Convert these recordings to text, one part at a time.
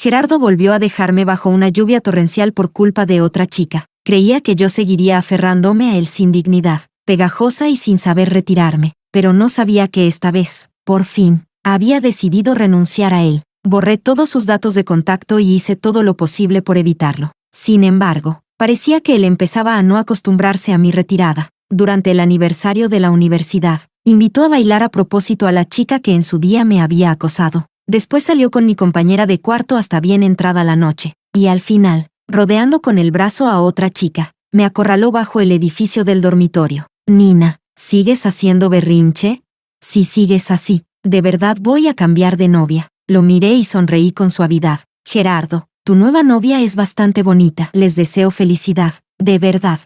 Gerardo volvió a dejarme bajo una lluvia torrencial por culpa de otra chica. Creía que yo seguiría aferrándome a él sin dignidad, pegajosa y sin saber retirarme, pero no sabía que esta vez, por fin, había decidido renunciar a él. Borré todos sus datos de contacto y hice todo lo posible por evitarlo. Sin embargo, parecía que él empezaba a no acostumbrarse a mi retirada. Durante el aniversario de la universidad, invitó a bailar a propósito a la chica que en su día me había acosado. Después salió con mi compañera de cuarto hasta bien entrada la noche, y al final, rodeando con el brazo a otra chica, me acorraló bajo el edificio del dormitorio. Nina, ¿sigues haciendo berrinche? Si sigues así, de verdad voy a cambiar de novia. Lo miré y sonreí con suavidad. Gerardo, tu nueva novia es bastante bonita. Les deseo felicidad, de verdad.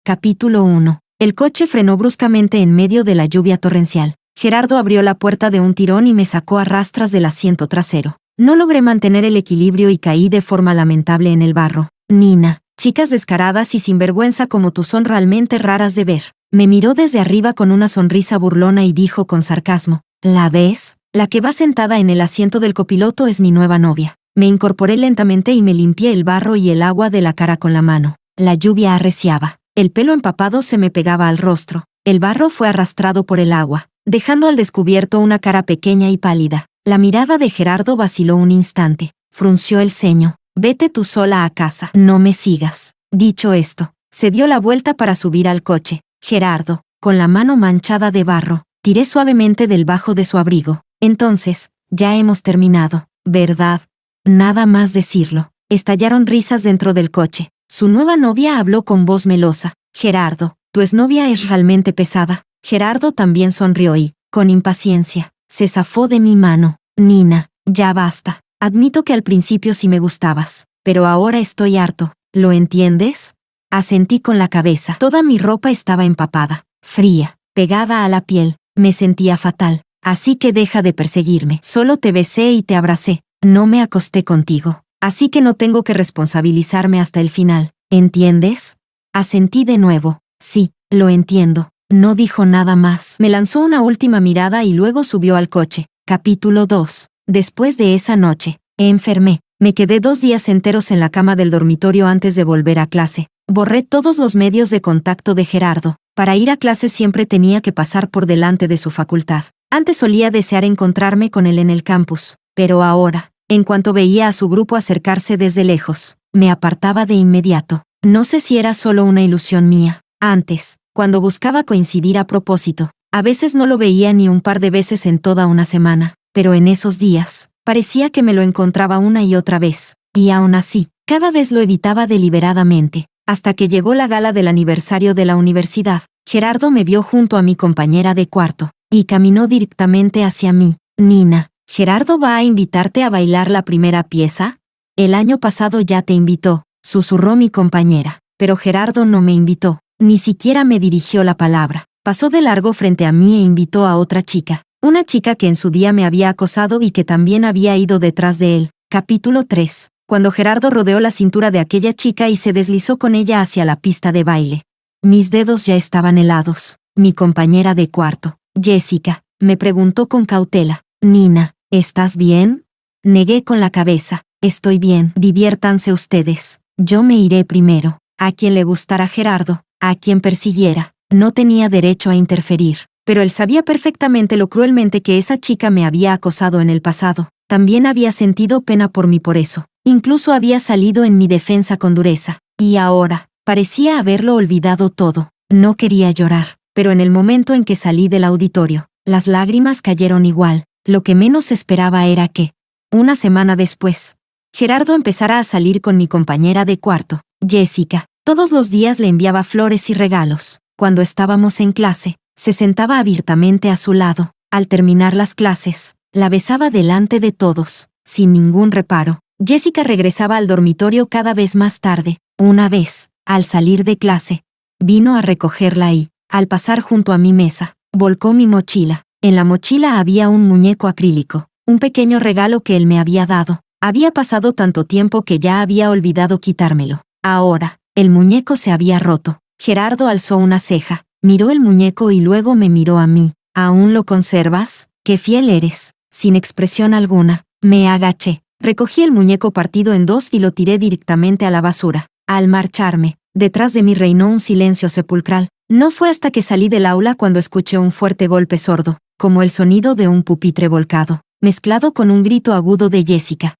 Capítulo 1. El coche frenó bruscamente en medio de la lluvia torrencial. Gerardo abrió la puerta de un tirón y me sacó a rastras del asiento trasero. No logré mantener el equilibrio y caí de forma lamentable en el barro. Nina, chicas descaradas y sinvergüenza como tú son realmente raras de ver. Me miró desde arriba con una sonrisa burlona y dijo con sarcasmo, ¿la ves? La que va sentada en el asiento del copiloto es mi nueva novia. Me incorporé lentamente y me limpié el barro y el agua de la cara con la mano. La lluvia arreciaba. El pelo empapado se me pegaba al rostro. El barro fue arrastrado por el agua, dejando al descubierto una cara pequeña y pálida. La mirada de Gerardo vaciló un instante. Frunció el ceño. Vete tú sola a casa. No me sigas. Dicho esto, se dio la vuelta para subir al coche. Gerardo, con la mano manchada de barro, tiré suavemente del bajo de su abrigo. Entonces, ya hemos terminado, ¿verdad? Nada más decirlo. Estallaron risas dentro del coche. Su nueva novia habló con voz melosa. Gerardo, tu exnovia es realmente pesada. Gerardo también sonrió y, con impaciencia, se zafó de mi mano. Nina, ya basta. Admito que al principio sí me gustabas, pero ahora estoy harto. ¿Lo entiendes? Asentí con la cabeza. Toda mi ropa estaba empapada, fría, pegada a la piel. Me sentía fatal. Así que deja de perseguirme. Solo te besé y te abracé. No me acosté contigo. Así que no tengo que responsabilizarme hasta el final. ¿Entiendes? Asentí de nuevo. Sí, lo entiendo. No dijo nada más. Me lanzó una última mirada y luego subió al coche. Capítulo 2. Después de esa noche, enfermé. Me quedé 2 días enteros en la cama del dormitorio antes de volver a clase. Borré todos los medios de contacto de Gerardo. Para ir a clase siempre tenía que pasar por delante de su facultad. Antes solía desear encontrarme con él en el campus, pero ahora, en cuanto veía a su grupo acercarse desde lejos, me apartaba de inmediato. No sé si era solo una ilusión mía. Antes, cuando buscaba coincidir a propósito, a veces no lo veía ni un par de veces en toda una semana, pero en esos días, parecía que me lo encontraba una y otra vez, y aún así, cada vez lo evitaba deliberadamente. Hasta que llegó la gala del aniversario de la universidad, Gerardo me vio junto a mi compañera de cuarto, y caminó directamente hacia mí. Nina, ¿Gerardo va a invitarte a bailar la primera pieza? El año pasado ya te invitó, susurró mi compañera, pero Gerardo no me invitó, ni siquiera me dirigió la palabra. Pasó de largo frente a mí e invitó a otra chica, una chica que en su día me había acosado y que también había ido detrás de él. Capítulo 3. Cuando Gerardo rodeó la cintura de aquella chica y se deslizó con ella hacia la pista de baile. Mis dedos ya estaban helados. Mi compañera de cuarto, Jessica, me preguntó con cautela, Nina, ¿estás bien? Negué con la cabeza, estoy bien, diviértanse ustedes. Yo me iré primero. A quien le gustara Gerardo, a quien persiguiera, no tenía derecho a interferir. Pero él sabía perfectamente lo cruelmente que esa chica me había acosado en el pasado. También había sentido pena por mí por eso. Incluso había salido en mi defensa con dureza. Y ahora, parecía haberlo olvidado todo. No quería llorar, pero en el momento en que salí del auditorio, las lágrimas cayeron igual. Lo que menos esperaba era que, una semana después, Gerardo empezara a salir con mi compañera de cuarto, Jessica. Todos los días le enviaba flores y regalos. Cuando estábamos en clase, se sentaba abiertamente a su lado. Al terminar las clases, la besaba delante de todos, sin ningún reparo. Jessica regresaba al dormitorio cada vez más tarde. Una vez, al salir de clase, vino a recogerla y, al pasar junto a mi mesa, volcó mi mochila. En la mochila había un muñeco acrílico, un pequeño regalo que él me había dado. Había pasado tanto tiempo que ya había olvidado quitármelo. Ahora, el muñeco se había roto. Gerardo alzó una ceja, miró el muñeco y luego me miró a mí. ¿Aún lo conservas? ¡Qué fiel eres! sin expresión alguna. Me agaché, recogí el muñeco partido en dos y lo tiré directamente a la basura. Al marcharme, detrás de mí reinó un silencio sepulcral. No fue hasta que salí del aula cuando escuché un fuerte golpe sordo, como el sonido de un pupitre volcado, mezclado con un grito agudo de Jessica.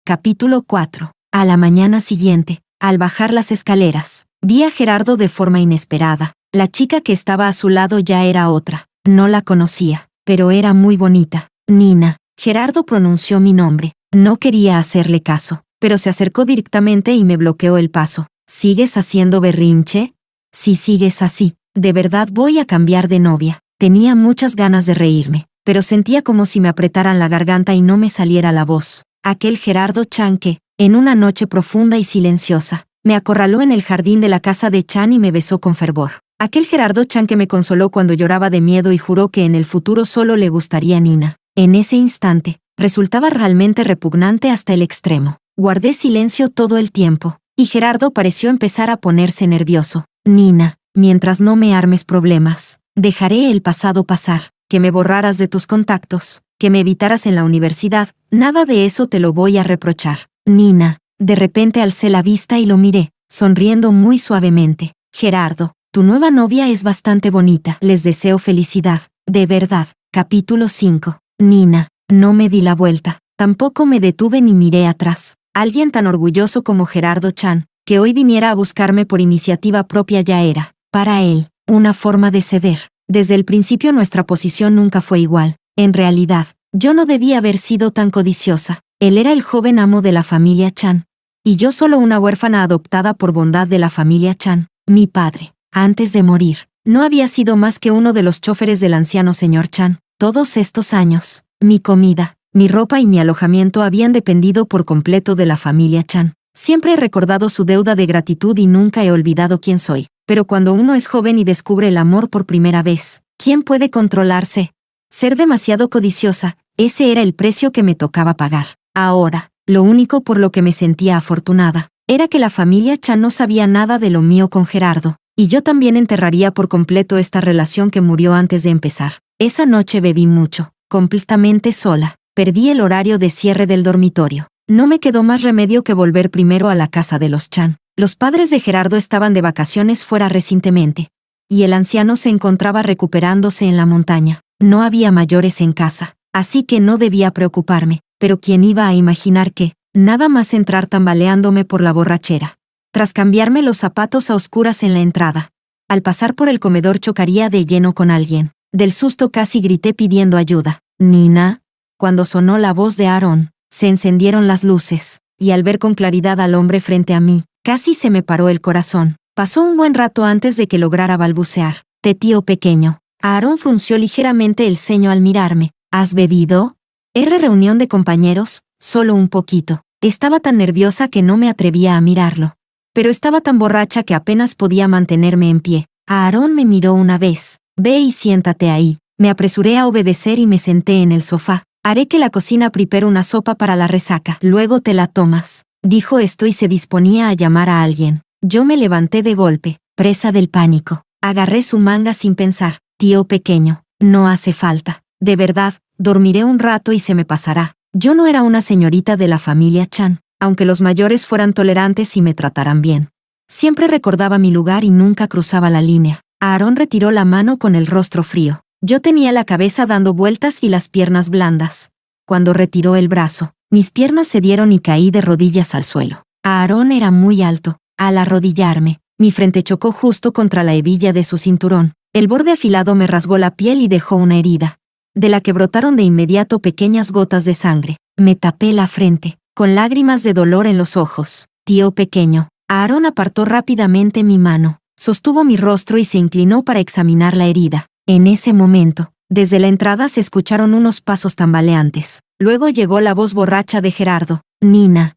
Capítulo 4. A la mañana siguiente, al bajar las escaleras, vi a Gerardo de forma inesperada. La chica que estaba a su lado ya era otra. No la conocía, pero era muy bonita. Nina. Gerardo pronunció mi nombre. No quería hacerle caso, pero se acercó directamente y me bloqueó el paso. ¿Sigues haciendo berrinche? Si sigues así, de verdad voy a cambiar de novia. Tenía muchas ganas de reírme, pero sentía como si me apretaran la garganta y no me saliera la voz. Aquel Gerardo Chan que, en una noche profunda y silenciosa, me acorraló en el jardín de la casa de Chan y me besó con fervor. Aquel Gerardo Chan que me consoló cuando lloraba de miedo y juró que en el futuro solo le gustaría Nina. En ese instante, resultaba realmente repugnante hasta el extremo. Guardé silencio todo el tiempo, y Gerardo pareció empezar a ponerse nervioso. Nina, mientras no me armes problemas, dejaré el pasado pasar, que me borraras de tus contactos, que me evitaras en la universidad, nada de eso te lo voy a reprochar. Nina, de repente alcé la vista y lo miré, sonriendo muy suavemente. Gerardo, tu nueva novia es bastante bonita. Les deseo felicidad, de verdad. Capítulo 5. Nina, no me di la vuelta, tampoco me detuve ni miré atrás. Alguien tan orgulloso como Gerardo Chan, que hoy viniera a buscarme por iniciativa propia ya era, para él, una forma de ceder. Desde el principio nuestra posición nunca fue igual. En realidad, yo no debía haber sido tan codiciosa. Él era el joven amo de la familia Chan, y yo solo una huérfana adoptada por bondad de la familia Chan. Mi padre, antes de morir, no había sido más que uno de los choferes del anciano señor Chan. Todos estos años, mi comida, mi ropa y mi alojamiento habían dependido por completo de la familia Chan. Siempre he recordado su deuda de gratitud y nunca he olvidado quién soy. Pero cuando uno es joven y descubre el amor por primera vez, ¿quién puede controlarse? Ser demasiado codiciosa, ese era el precio que me tocaba pagar. Ahora, lo único por lo que me sentía afortunada, era que la familia Chan no sabía nada de lo mío con Gerardo, y yo también enterraría por completo esta relación que murió antes de empezar. Esa noche bebí mucho, completamente sola. Perdí el horario de cierre del dormitorio. No me quedó más remedio que volver primero a la casa de los Chan. Los padres de Gerardo estaban de vacaciones fuera recientemente, y el anciano se encontraba recuperándose en la montaña. No había mayores en casa, así que no debía preocuparme, pero ¿quién iba a imaginar que, nada más entrar tambaleándome por la borrachera, tras cambiarme los zapatos a oscuras en la entrada, al pasar por el comedor chocaría de lleno con alguien? Del susto casi grité pidiendo ayuda. Nina. Cuando sonó la voz de Aarón, se encendieron las luces, y al ver con claridad al hombre frente a mí, casi se me paró el corazón. Pasó un buen rato antes de que lograra balbucear. Tío pequeño. Aarón frunció ligeramente el ceño al mirarme. ¿Has bebido? Era reunión de compañeros, solo un poquito. Estaba tan nerviosa que no me atrevía a mirarlo. Pero estaba tan borracha que apenas podía mantenerme en pie. Aarón me miró una vez. Ve y siéntate ahí. Me apresuré a obedecer y me senté en el sofá. Haré que la cocina prepare una sopa para la resaca. Luego te la tomas. Dijo esto y se disponía a llamar a alguien. Yo me levanté de golpe, presa del pánico. Agarré su manga sin pensar. Tío pequeño, no hace falta. De verdad, dormiré un rato y se me pasará. Yo no era una señorita de la familia Chan, aunque los mayores fueran tolerantes y me trataran bien. Siempre recordaba mi lugar y nunca cruzaba la línea. Aarón retiró la mano con el rostro frío. Yo tenía la cabeza dando vueltas y las piernas blandas. Cuando retiró el brazo, mis piernas cedieron y caí de rodillas al suelo. Aarón era muy alto. Al arrodillarme, mi frente chocó justo contra la hebilla de su cinturón. El borde afilado me rasgó la piel y dejó una herida, de la que brotaron de inmediato pequeñas gotas de sangre. Me tapé la frente, con lágrimas de dolor en los ojos. Tío pequeño. Aarón apartó rápidamente mi mano, sostuvo mi rostro y se inclinó para examinar la herida. En ese momento, desde la entrada se escucharon unos pasos tambaleantes. Luego llegó la voz borracha de Gerardo. Nina.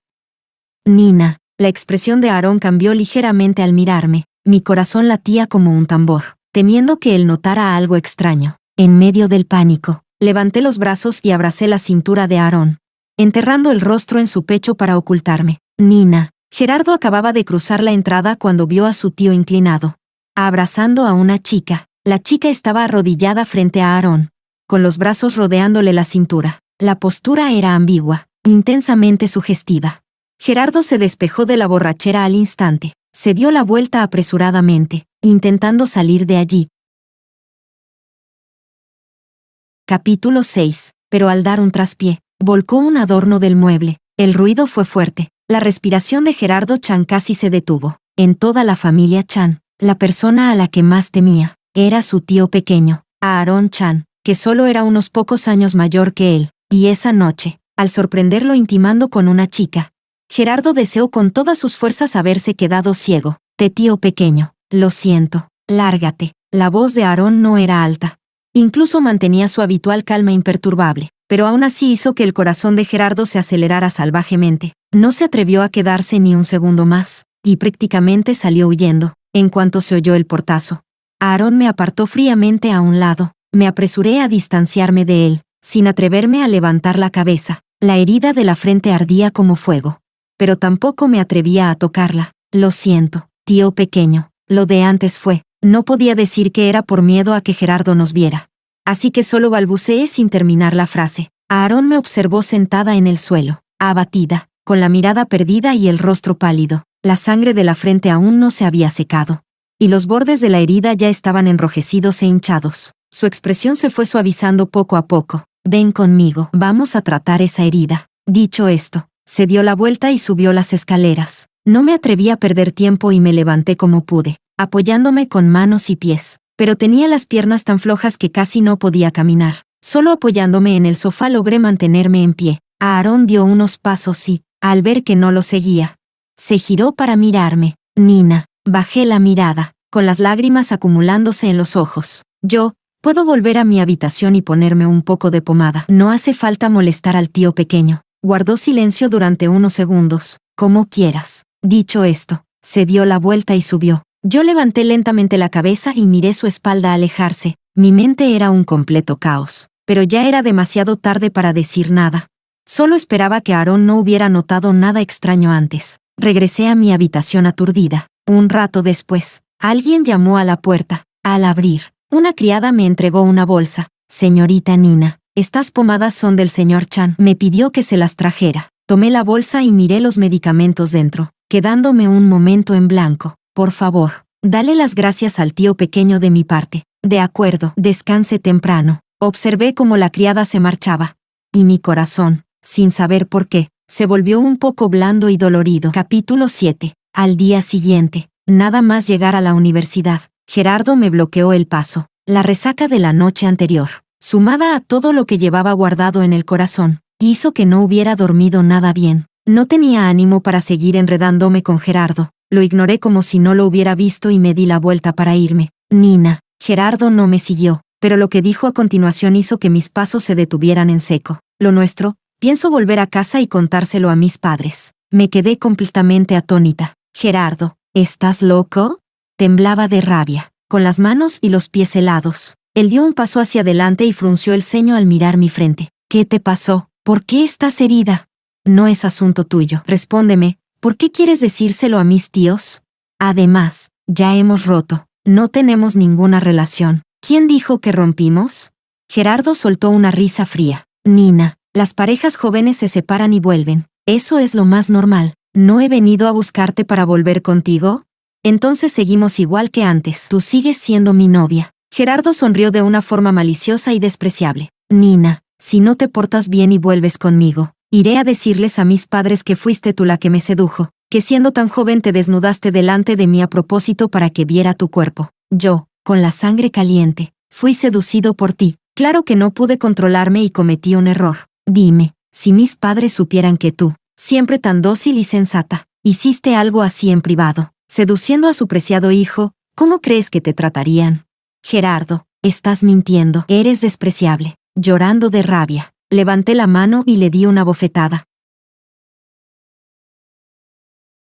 Nina. La expresión de Aarón cambió ligeramente al mirarme. Mi corazón latía como un tambor, temiendo que él notara algo extraño. En medio del pánico, levanté los brazos y abracé la cintura de Aarón, enterrando el rostro en su pecho para ocultarme. Nina. Gerardo acababa de cruzar la entrada cuando vio a su tío inclinado, abrazando a una chica. La chica estaba arrodillada frente a Aarón, con los brazos rodeándole la cintura. La postura era ambigua, intensamente sugestiva. Gerardo se despejó de la borrachera al instante. Se dio la vuelta apresuradamente, intentando salir de allí. Capítulo 6. Pero al dar un traspié, volcó un adorno del mueble. El ruido fue fuerte. La respiración de Gerardo Chan casi se detuvo. En toda la familia Chan, la persona a la que más temía era su tío pequeño, Aarón Chan, que solo era unos pocos años mayor que él. Y esa noche, al sorprenderlo intimando con una chica, Gerardo deseó con todas sus fuerzas haberse quedado ciego. Tío pequeño, lo siento, lárgate. La voz de Aarón no era alta. Incluso mantenía su habitual calma imperturbable, pero aún así hizo que el corazón de Gerardo se acelerara salvajemente. No se atrevió a quedarse ni un segundo más, y prácticamente salió huyendo, en cuanto se oyó el portazo. Aarón me apartó fríamente a un lado. Me apresuré a distanciarme de él, sin atreverme a levantar la cabeza. La herida de la frente ardía como fuego. Pero tampoco me atrevía a tocarla. Lo siento, tío pequeño, lo de antes fue. No podía decir que era por miedo a que Gerardo nos viera. Así que solo balbuceé sin terminar la frase. Aarón me observó sentada en el suelo, abatida, con la mirada perdida y el rostro pálido. La sangre de la frente aún no se había secado. Y los bordes de la herida ya estaban enrojecidos e hinchados. Su expresión se fue suavizando poco a poco. Ven conmigo, vamos a tratar esa herida. Dicho esto, se dio la vuelta y subió las escaleras. No me atreví a perder tiempo y me levanté como pude, apoyándome con manos y pies, pero tenía las piernas tan flojas que casi no podía caminar. Solo apoyándome en el sofá logré mantenerme en pie. Aarón dio unos pasos y, al ver que no lo seguía, se giró para mirarme. Nina, bajé la mirada, con las lágrimas acumulándose en los ojos. ¿Puedo volver a mi habitación y ponerme un poco de pomada? No hace falta molestar al tío pequeño. Guardó silencio durante unos segundos. Como quieras. Dicho esto, se dio la vuelta y subió. Yo levanté lentamente la cabeza y miré su espalda alejarse. Mi mente era un completo caos, pero ya era demasiado tarde para decir nada. Solo esperaba que Aarón no hubiera notado nada extraño antes. Regresé a mi habitación aturdida. Un rato después, alguien llamó a la puerta. Al abrir, una criada me entregó una bolsa. Señorita Nina, estas pomadas son del señor Chan. Me pidió que se las trajera. Tomé la bolsa y miré los medicamentos dentro, quedándome un momento en blanco. Por favor, dale las gracias al tío pequeño de mi parte. De acuerdo, descanse temprano. Observé cómo la criada se marchaba. Y mi corazón, sin saber por qué, se volvió un poco blando y dolorido. Capítulo 7. Al día siguiente, nada más llegar a la universidad, Gerardo me bloqueó el paso. La resaca de la noche anterior, sumada a todo lo que llevaba guardado en el corazón, hizo que no hubiera dormido nada bien. No tenía ánimo para seguir enredándome con Gerardo. Lo ignoré como si no lo hubiera visto y me di la vuelta para irme. Nina. Gerardo no me siguió, pero lo que dijo a continuación hizo que mis pasos se detuvieran en seco. Lo nuestro, pienso volver a casa y contárselo a mis padres. Me quedé completamente atónita. Gerardo, ¿estás loco? Temblaba de rabia, con las manos y los pies helados. Él dio un paso hacia adelante y frunció el ceño al mirar mi frente. ¿Qué te pasó? ¿Por qué estás herida? No es asunto tuyo. Respóndeme, ¿por qué quieres decírselo a mis tíos? Además, ya hemos roto. No tenemos ninguna relación. ¿Quién dijo que rompimos? Gerardo soltó una risa fría. Nina, las parejas jóvenes se separan y vuelven. Eso es lo más normal. ¿No he venido a buscarte para volver contigo? Entonces seguimos igual que antes. Tú sigues siendo mi novia. Gerardo sonrió de una forma maliciosa y despreciable. Nina, si no te portas bien y vuelves conmigo, iré a decirles a mis padres que fuiste tú la que me sedujo, que siendo tan joven te desnudaste delante de mí a propósito para que viera tu cuerpo. Yo, con la sangre caliente, fui seducido por ti. Claro que no pude controlarme y cometí un error. Dime, si mis padres supieran que tú, siempre tan dócil y sensata, hiciste algo así en privado, seduciendo a su preciado hijo, ¿cómo crees que te tratarían? Gerardo, estás mintiendo. Eres despreciable. Llorando de rabia, levanté la mano y le di una bofetada.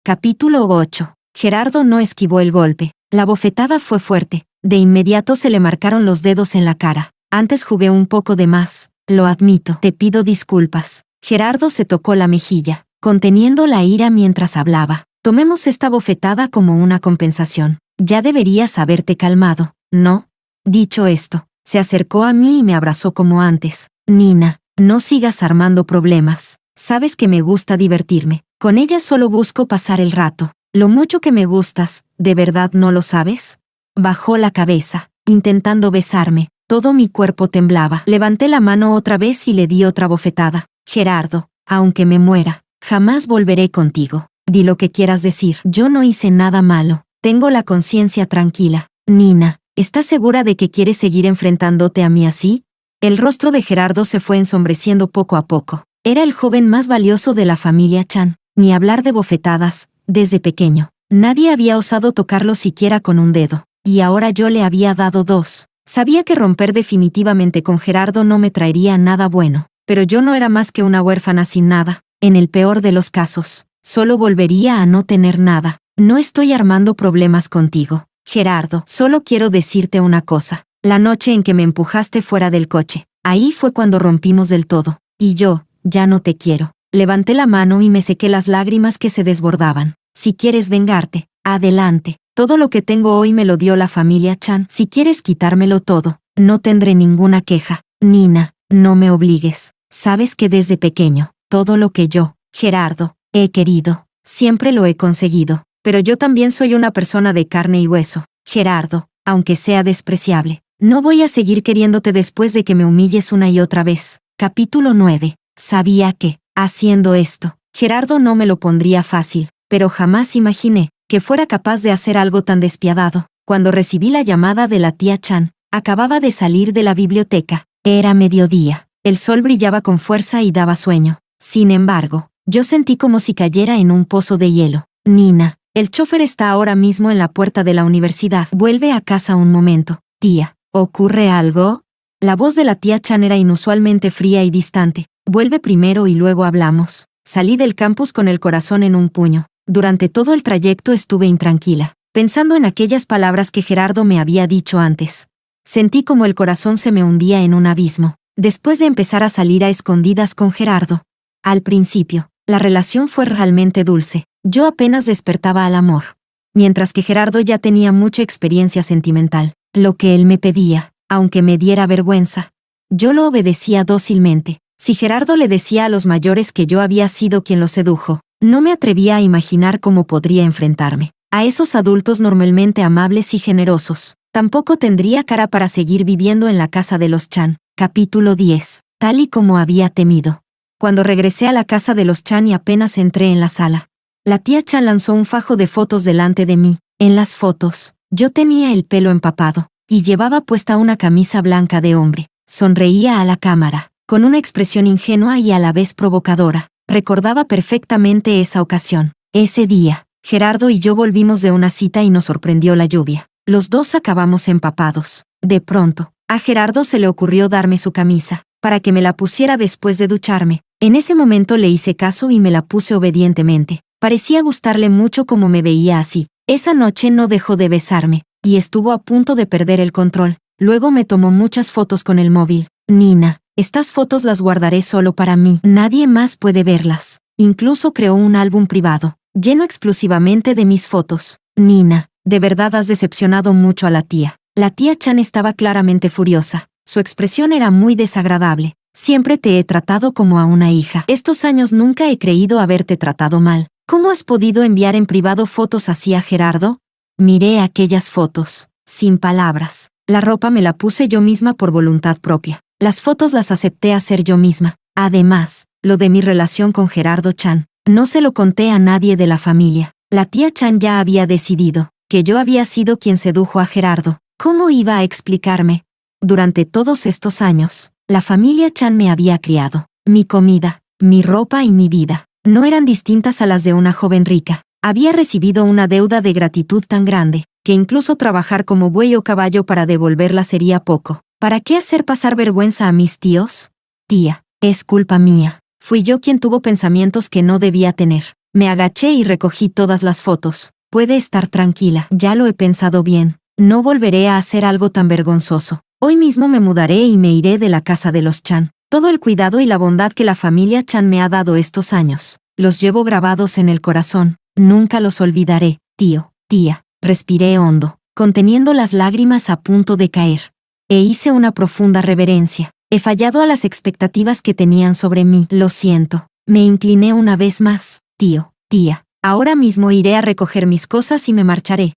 Capítulo 8. Gerardo no esquivó el golpe. La bofetada fue fuerte. De inmediato se le marcaron los dedos en la cara. Antes jugué un poco de más. Lo admito. Te pido disculpas. Gerardo se tocó la mejilla, conteniendo la ira mientras hablaba. Tomemos esta bofetada como una compensación. Ya deberías haberte calmado, ¿no? Dicho esto, se acercó a mí y me abrazó como antes. Nina, no sigas armando problemas. Sabes que me gusta divertirme. Con ella solo busco pasar el rato. Lo mucho que me gustas, ¿de verdad no lo sabes? Bajó la cabeza, intentando besarme. Todo mi cuerpo temblaba. Levanté la mano otra vez y le di otra bofetada. Gerardo, aunque me muera, jamás volveré contigo. Di lo que quieras decir. Yo no hice nada malo. Tengo la conciencia tranquila. Nina, ¿estás segura de que quieres seguir enfrentándote a mí así? El rostro de Gerardo se fue ensombreciendo poco a poco. Era el joven más valioso de la familia Chan. Ni hablar de bofetadas, desde pequeño. Nadie había osado tocarlo siquiera con un dedo. Y ahora yo le había dado 2. Sabía que romper definitivamente con Gerardo no me traería nada bueno. Pero yo no era más que una huérfana sin nada. En el peor de los casos, solo volvería a no tener nada. No estoy armando problemas contigo, Gerardo. Solo quiero decirte una cosa. La noche en que me empujaste fuera del coche, ahí fue cuando rompimos del todo. Y yo, ya no te quiero. Levanté la mano y me sequé las lágrimas que se desbordaban. Si quieres vengarte, adelante. Todo lo que tengo hoy me lo dio la familia Chan. Si quieres quitármelo todo, no tendré ninguna queja. Nina, no me obligues. Sabes que desde pequeño, todo lo que yo, Gerardo, he querido, siempre lo he conseguido. Pero yo también soy una persona de carne y hueso. Gerardo, aunque sea despreciable, no voy a seguir queriéndote después de que me humilles una y otra vez. Capítulo 9. Sabía que, haciendo esto, Gerardo no me lo pondría fácil, pero jamás imaginé que fuera capaz de hacer algo tan despiadado. Cuando recibí la llamada de la tía Chan, acababa de salir de la biblioteca. Era mediodía. El sol brillaba con fuerza y daba sueño. Sin embargo, yo sentí como si cayera en un pozo de hielo. Nina, el chofer está ahora mismo en la puerta de la universidad. Vuelve a casa un momento. Tía, ¿ocurre algo? La voz de la tía Chan era inusualmente fría y distante. Vuelve primero y luego hablamos. Salí del campus con el corazón en un puño. Durante todo el trayecto estuve intranquila, pensando en aquellas palabras que Gerardo me había dicho antes. Sentí como el corazón se me hundía en un abismo, después de empezar a salir a escondidas con Gerardo. Al principio, la relación fue realmente dulce. Yo apenas despertaba al amor, mientras que Gerardo ya tenía mucha experiencia sentimental. Lo que él me pedía, aunque me diera vergüenza, yo lo obedecía dócilmente. Si Gerardo le decía a los mayores que yo había sido quien lo sedujo, no me atrevía a imaginar cómo podría enfrentarme a esos adultos normalmente amables y generosos. Tampoco tendría cara para seguir viviendo en la casa de los Chan. Capítulo 10. Tal y como había temido. Cuando regresé a la casa de los Chan y apenas entré en la sala, la tía Chan lanzó un fajo de fotos delante de mí. En las fotos, yo tenía el pelo empapado y llevaba puesta una camisa blanca de hombre. Sonreía a la cámara, con una expresión ingenua y a la vez provocadora. Recordaba perfectamente esa ocasión. Ese día, Gerardo y yo volvimos de una cita y nos sorprendió la lluvia. Los dos acabamos empapados. De pronto, a Gerardo se le ocurrió darme su camisa, para que me la pusiera después de ducharme. En ese momento le hice caso y me la puse obedientemente. Parecía gustarle mucho como me veía así. Esa noche no dejó de besarme, y estuvo a punto de perder el control. Luego me tomó muchas fotos con el móvil. Nina, estas fotos las guardaré solo para mí. Nadie más puede verlas. Incluso creó un álbum privado, lleno exclusivamente de mis fotos. Nina, de verdad has decepcionado mucho a la tía. La tía Chan estaba claramente furiosa. Su expresión era muy desagradable. Siempre te he tratado como a una hija. Estos años nunca he creído haberte tratado mal. ¿Cómo has podido enviar en privado fotos así a Gerardo? Miré aquellas fotos, sin palabras. La ropa me la puse yo misma por voluntad propia. Las fotos las acepté hacer yo misma. Además, lo de mi relación con Gerardo Chan, no se lo conté a nadie de la familia. La tía Chan ya había decidido que yo había sido quien sedujo a Gerardo. ¿Cómo iba a explicarme? Durante todos estos años, la familia Chan me había criado. Mi comida, mi ropa y mi vida no eran distintas a las de una joven rica. Había recibido una deuda de gratitud tan grande, que incluso trabajar como buey o caballo para devolverla sería poco. ¿Para qué hacer pasar vergüenza a mis tíos? Tía, es culpa mía. Fui yo quien tuvo pensamientos que no debía tener. Me agaché y recogí todas las fotos. Puede estar tranquila, ya lo he pensado bien. No volveré a hacer algo tan vergonzoso. Hoy mismo me mudaré y me iré de la casa de los Chan. Todo el cuidado y la bondad que la familia Chan me ha dado estos años, los llevo grabados en el corazón. Nunca los olvidaré, tío, tía. Respiré hondo, conteniendo las lágrimas a punto de caer. e hice una profunda reverencia. He fallado a las expectativas que tenían sobre mí. Lo siento. Me incliné una vez más. Tío, tía, ahora mismo iré a recoger mis cosas y me marcharé.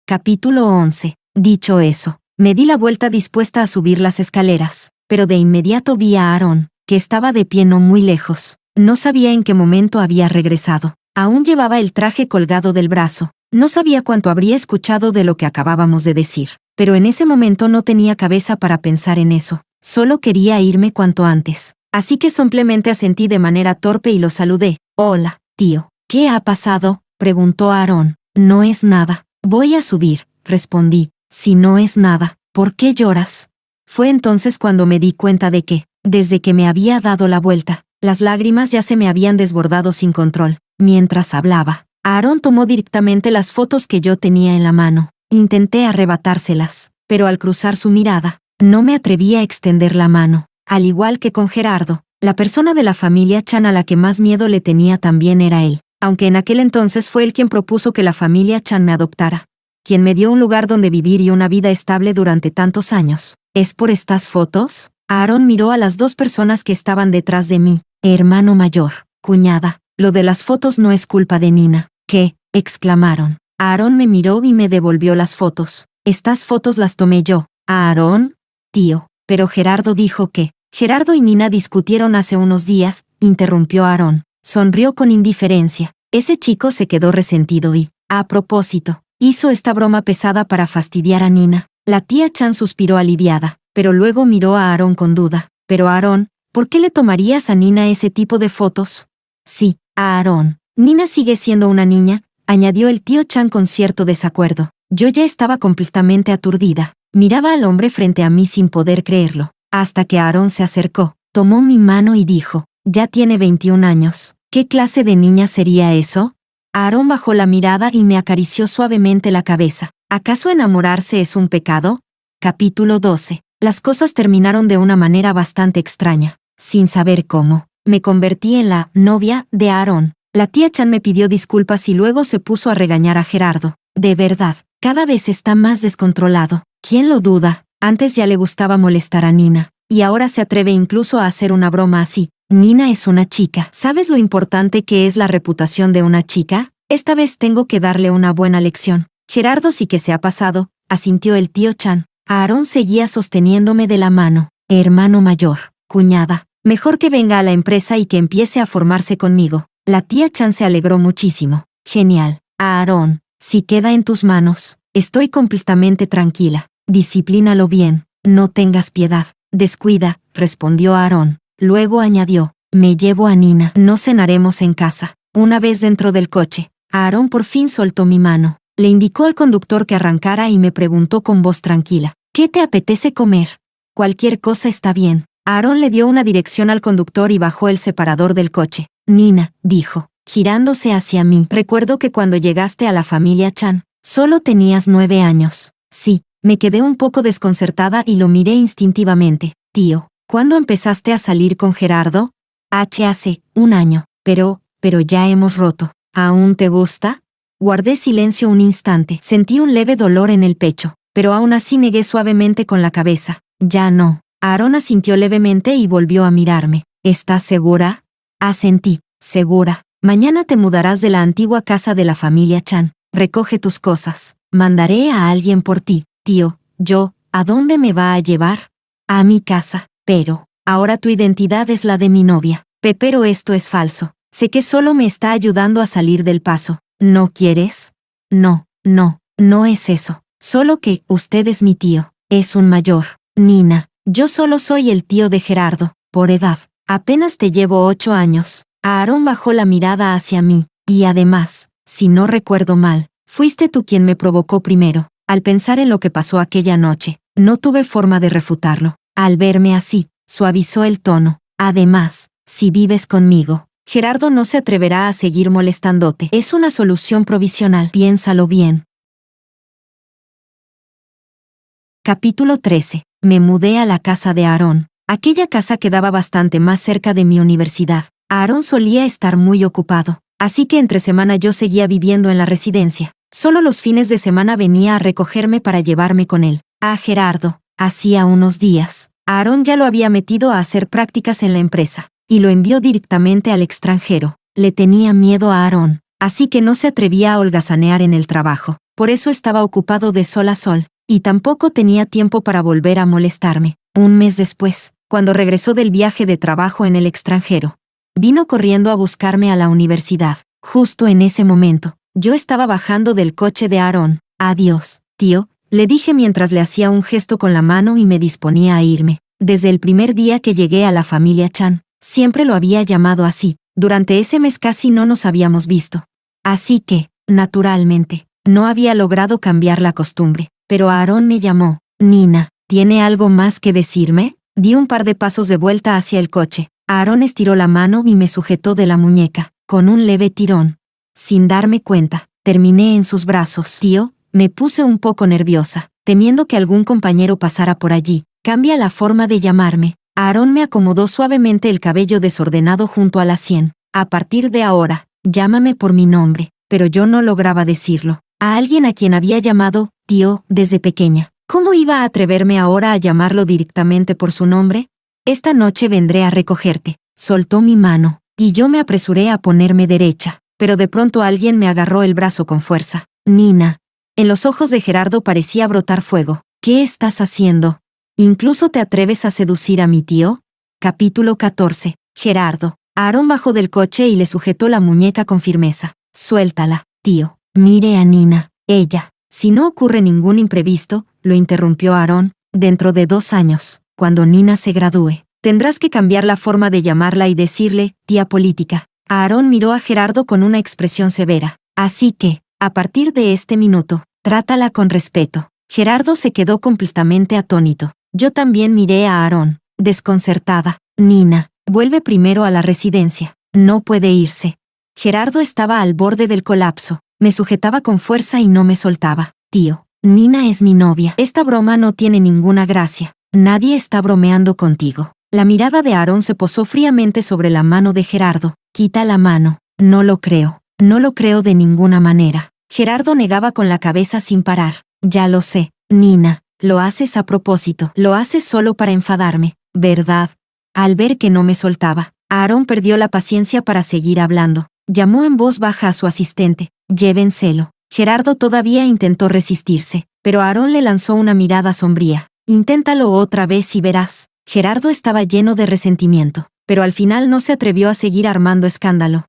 Capítulo 11. Dicho eso, me di la vuelta dispuesta a subir las escaleras, pero de inmediato vi a Aarón, que estaba de pie no muy lejos. No sabía en qué momento había regresado. Aún llevaba el traje colgado del brazo. No sabía cuánto habría escuchado de lo que acabábamos de decir, pero en ese momento no tenía cabeza para pensar en eso. Solo quería irme cuanto antes. Así que simplemente asentí de manera torpe y lo saludé. Hola, tío. ¿Qué ha pasado?, preguntó Aarón. No es nada. Voy a subir, respondí. Si no es nada, ¿por qué lloras? Fue entonces cuando me di cuenta de que, desde que me había dado la vuelta, las lágrimas ya se me habían desbordado sin control. Mientras hablaba, Aarón tomó directamente las fotos que yo tenía en la mano. Intenté arrebatárselas, pero al cruzar su mirada, no me atreví a extender la mano. Al igual que con Gerardo, la persona de la familia Chan a la que más miedo le tenía también era él, aunque en aquel entonces fue él quien propuso que la familia Chan me adoptara, quien me dio un lugar donde vivir y una vida estable durante tantos años. ¿Es por estas fotos? Aarón miró a las dos personas que estaban detrás de mí. Hermano mayor, cuñada, lo de las fotos no es culpa de Nina. ¿Qué?, exclamaron. Aarón me miró y me devolvió las fotos. Estas fotos las tomé yo. Aarón, tío, pero Gerardo dijo que... Gerardo y Nina discutieron hace unos días, interrumpió Aarón. Sonrió con indiferencia. Ese chico se quedó resentido y, a propósito, hizo esta broma pesada para fastidiar a Nina. La tía Chan suspiró aliviada, pero luego miró a Aarón con duda. Pero Aarón, ¿por qué le tomarías a Nina ese tipo de fotos? Sí, Aarón. Nina sigue siendo una niña, añadió el tío Chan con cierto desacuerdo. Yo ya estaba completamente aturdida. Miraba al hombre frente a mí sin poder creerlo. Hasta que Aarón se acercó, tomó mi mano y dijo, ya tiene 21 años. ¿Qué clase de niña sería eso? Aarón bajó la mirada y me acarició suavemente la cabeza. ¿Acaso enamorarse es un pecado? Capítulo 12. Las cosas terminaron de una manera bastante extraña. Sin saber cómo, me convertí en la novia de Aarón. La tía Chan me pidió disculpas y luego se puso a regañar a Gerardo. De verdad, cada vez está más descontrolado. ¿Quién lo duda? Antes ya le gustaba molestar a Nina, y ahora se atreve incluso a hacer una broma así. Nina es una chica. ¿Sabes lo importante que es la reputación de una chica? Esta vez tengo que darle una buena lección. Gerardo sí que se ha pasado, asintió el tío Chan. Aarón seguía sosteniéndome de la mano. Hermano mayor, cuñada, mejor que venga a la empresa y que empiece a formarse conmigo. La tía Chan se alegró muchísimo. Genial. Aarón, si queda en tus manos, estoy completamente tranquila. Disciplínalo bien, no tengas piedad. Descuida, respondió Aarón. Luego añadió, me llevo a Nina. No cenaremos en casa. Una vez dentro del coche, Aarón por fin soltó mi mano. Le indicó al conductor que arrancara y me preguntó con voz tranquila, ¿qué te apetece comer? Cualquier cosa está bien. Aarón le dio una dirección al conductor y bajó el separador del coche. Nina, dijo, girándose hacia mí. Recuerdo que cuando llegaste a la familia Chan, solo tenías 9 años. Sí. Me quedé un poco desconcertada y lo miré instintivamente. Tío, ¿cuándo empezaste a salir con Gerardo? Hace 1 año. Pero ya hemos roto. ¿Aún te gusta? Guardé silencio un instante. Sentí un leve dolor en el pecho, pero aún así negué suavemente con la cabeza. Ya no. Aarón asintió levemente y volvió a mirarme. ¿Estás segura? Asentí. Segura. Mañana te mudarás de la antigua casa de la familia Chan. Recoge tus cosas. Mandaré a alguien por ti. Tío, ¿a dónde me va a llevar? A mi casa. Pero, ahora tu identidad es la de mi novia. Pero esto es falso. Sé que solo me está ayudando a salir del paso. ¿No quieres? No es eso. Solo que, usted es mi tío. Es un mayor. Nina, yo solo soy el tío de Gerardo. Por edad, apenas te llevo 8 años. Aarón bajó la mirada hacia mí. Y además, si no recuerdo mal, fuiste tú quien me provocó primero. Al pensar en lo que pasó aquella noche, no tuve forma de refutarlo. Al verme así, suavizó el tono. Además, si vives conmigo, Gerardo no se atreverá a seguir molestándote. Es una solución provisional. Piénsalo bien. Capítulo 13. Me mudé a la casa de Aarón. Aquella casa quedaba bastante más cerca de mi universidad. Aarón solía estar muy ocupado, así que entre semana yo seguía viviendo en la residencia. Solo los fines de semana venía a recogerme para llevarme con él. A Gerardo, hacía unos días, Aarón ya lo había metido a hacer prácticas en la empresa, y lo envió directamente al extranjero. Le tenía miedo a Aarón, así que no se atrevía a holgazanear en el trabajo. Por eso estaba ocupado de sol a sol, y tampoco tenía tiempo para volver a molestarme. Un mes después, cuando regresó del viaje de trabajo en el extranjero, vino corriendo a buscarme a la universidad. Justo en ese momento, yo estaba bajando del coche de Aarón. Adiós, tío, le dije mientras le hacía un gesto con la mano y me disponía a irme. Desde el primer día que llegué a la familia Chan, siempre lo había llamado así. Durante ese mes casi no nos habíamos visto. Así que, naturalmente, no había logrado cambiar la costumbre. Pero Aarón me llamó. Nina, ¿tiene algo más que decirme? Di un par de pasos de vuelta hacia el coche. Aarón estiró la mano y me sujetó de la muñeca, con un leve tirón. Sin darme cuenta, terminé en sus brazos. Tío, me puse un poco nerviosa, temiendo que algún compañero pasara por allí. Cambia la forma de llamarme. Aarón me acomodó suavemente el cabello desordenado junto a la sien. A partir de ahora, llámame por mi nombre, pero yo no lograba decirlo. A alguien a quien había llamado tío desde pequeña. ¿Cómo iba a atreverme ahora a llamarlo directamente por su nombre? Esta noche vendré a recogerte. Soltó mi mano, y yo me apresuré a ponerme derecha, pero de pronto alguien me agarró el brazo con fuerza. Nina. En los ojos de Gerardo parecía brotar fuego. ¿Qué estás haciendo? ¿Incluso te atreves a seducir a mi tío? Capítulo 14. Gerardo. Aarón bajó del coche y le sujetó la muñeca con firmeza. Suéltala, tío. Mire a Nina. Ella. Si no ocurre ningún imprevisto, lo interrumpió Aarón, dentro de 2 años, cuando Nina se gradúe, tendrás que cambiar la forma de llamarla y decirle, tía política. Aarón miró a Gerardo con una expresión severa. Así que, a partir de este minuto, trátala con respeto. Gerardo se quedó completamente atónito. Yo también miré a Aarón, desconcertada. Nina, vuelve primero a la residencia. No puede irse. Gerardo estaba al borde del colapso. Me sujetaba con fuerza y no me soltaba. Tío, Nina es mi novia. Esta broma no tiene ninguna gracia. Nadie está bromeando contigo. La mirada de Aarón se posó fríamente sobre la mano de Gerardo. Quita la mano. No lo creo. No lo creo de ninguna manera. Gerardo negaba con la cabeza sin parar. Ya lo sé, Nina. Lo haces a propósito. Lo haces solo para enfadarme, ¿verdad? Al ver que no me soltaba, Aarón perdió la paciencia para seguir hablando. Llamó en voz baja a su asistente. Llévenselo. Gerardo todavía intentó resistirse, pero Aarón le lanzó una mirada sombría. Inténtalo otra vez y verás. Gerardo estaba lleno de resentimiento, pero al final no se atrevió a seguir armando escándalo.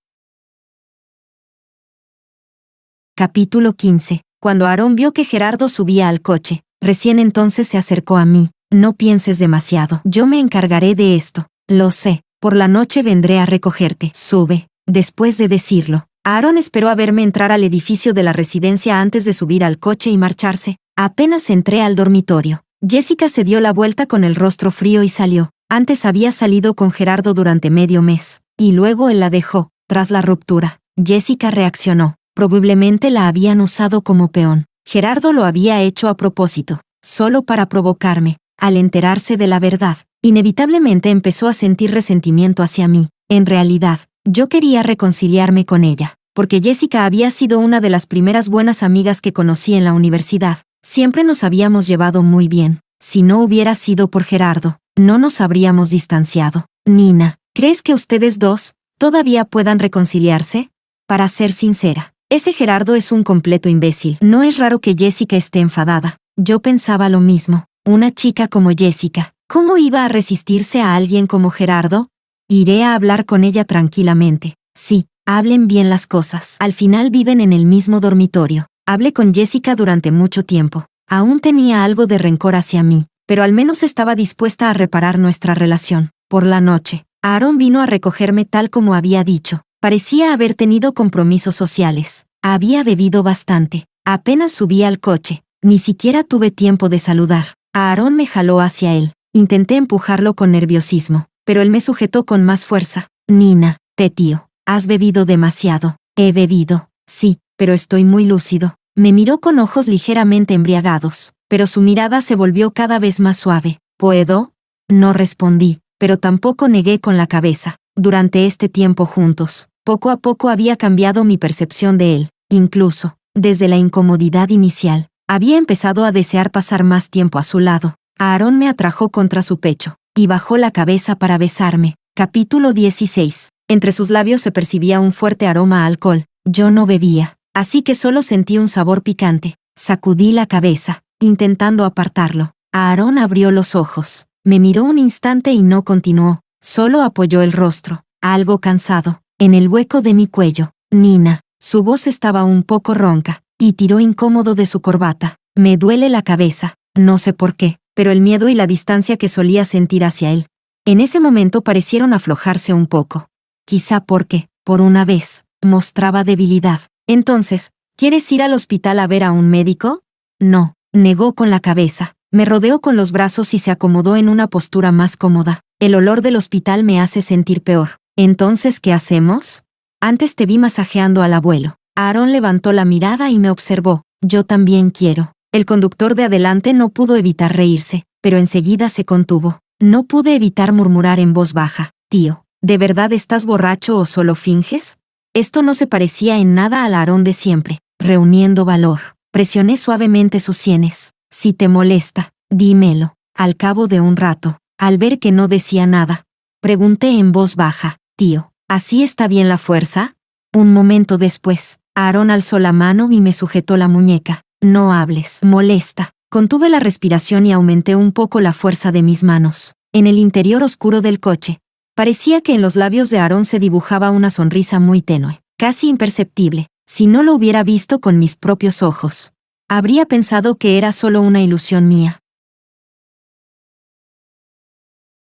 Capítulo 15. Cuando Aarón vio que Gerardo subía al coche, recién entonces se acercó a mí. No pienses demasiado. Yo me encargaré de esto. Lo sé. Por la noche vendré a recogerte. Sube. Después de decirlo, Aarón esperó a verme entrar al edificio de la residencia antes de subir al coche y marcharse. Apenas entré al dormitorio, Jessica se dio la vuelta con el rostro frío y salió. Antes había salido con Gerardo durante medio mes, y luego él la dejó. Tras la ruptura, Jessica reaccionó. Probablemente la habían usado como peón. Gerardo lo había hecho a propósito, solo para provocarme. Al enterarse de la verdad, inevitablemente empezó a sentir resentimiento hacia mí. En realidad, yo quería reconciliarme con ella, porque Jessica había sido una de las primeras buenas amigas que conocí en la universidad. Siempre nos habíamos llevado muy bien. Si no hubiera sido por Gerardo, no nos habríamos distanciado. Nina, ¿crees que ustedes dos todavía puedan reconciliarse? Para ser sincera, ese Gerardo es un completo imbécil. No es raro que Jessica esté enfadada. Yo pensaba lo mismo. Una chica como Jessica, ¿cómo iba a resistirse a alguien como Gerardo? Iré a hablar con ella tranquilamente. Sí, hablen bien las cosas. Al final viven en el mismo dormitorio. Hablé con Jessica durante mucho tiempo. Aún tenía algo de rencor hacia mí, pero al menos estaba dispuesta a reparar nuestra relación. Por la noche, Aarón vino a recogerme tal como había dicho. Parecía haber tenido compromisos sociales. Había bebido bastante. Apenas subí al coche. Ni siquiera tuve tiempo de saludar. Aarón me jaló hacia él. Intenté empujarlo con nerviosismo, pero él me sujetó con más fuerza. Nina, tío, has bebido demasiado. He bebido, sí, pero estoy muy lúcido. Me miró con ojos ligeramente embriagados, pero su mirada se volvió cada vez más suave. ¿Puedo? No respondí, pero tampoco negué con la cabeza. Durante este tiempo juntos, poco a poco había cambiado mi percepción de él. Incluso, Desde la incomodidad inicial, había empezado a desear pasar más tiempo a su lado. Aarón me atrajo contra su pecho y bajó la cabeza para besarme. Capítulo 16. Entre sus labios se percibía un fuerte aroma a alcohol. Yo no bebía, así que solo sentí un sabor picante. Sacudí la cabeza, intentando apartarlo. Aarón abrió los ojos, me miró un instante y no continuó, solo apoyó el rostro, algo cansado, en el hueco de mi cuello. Nina. Su voz estaba un poco ronca, y tiró incómodo de su corbata. Me duele la cabeza, no sé por qué, pero el miedo y la distancia que solía sentir hacia él, en ese momento parecieron aflojarse un poco. Quizá porque, por una vez, mostraba debilidad. Entonces, ¿quieres ir al hospital a ver a un médico? No, negó con la cabeza. Me rodeó con los brazos y se acomodó en una postura más cómoda. El olor del hospital me hace sentir peor. Entonces, ¿qué hacemos? Antes te vi masajeando al abuelo. Aarón levantó la mirada y me observó. Yo también quiero. El conductor de adelante no pudo evitar reírse, pero enseguida se contuvo. No pude evitar murmurar en voz baja. Tío, ¿de verdad estás borracho o solo finges? Esto no se parecía en nada al Aarón de siempre. Reuniendo valor, presioné suavemente sus sienes. Si te molesta, dímelo. Al cabo de un rato, al ver que no decía nada, pregunté en voz baja. Tío, ¿así está bien la fuerza? Un momento después, Aarón alzó la mano y me sujetó la muñeca. No hables. Molesta. Contuve la respiración y aumenté un poco la fuerza de mis manos. En el interior oscuro del coche, parecía que en los labios de Aarón se dibujaba una sonrisa muy tenue, casi imperceptible. Si no lo hubiera visto con mis propios ojos, habría pensado que era solo una ilusión mía.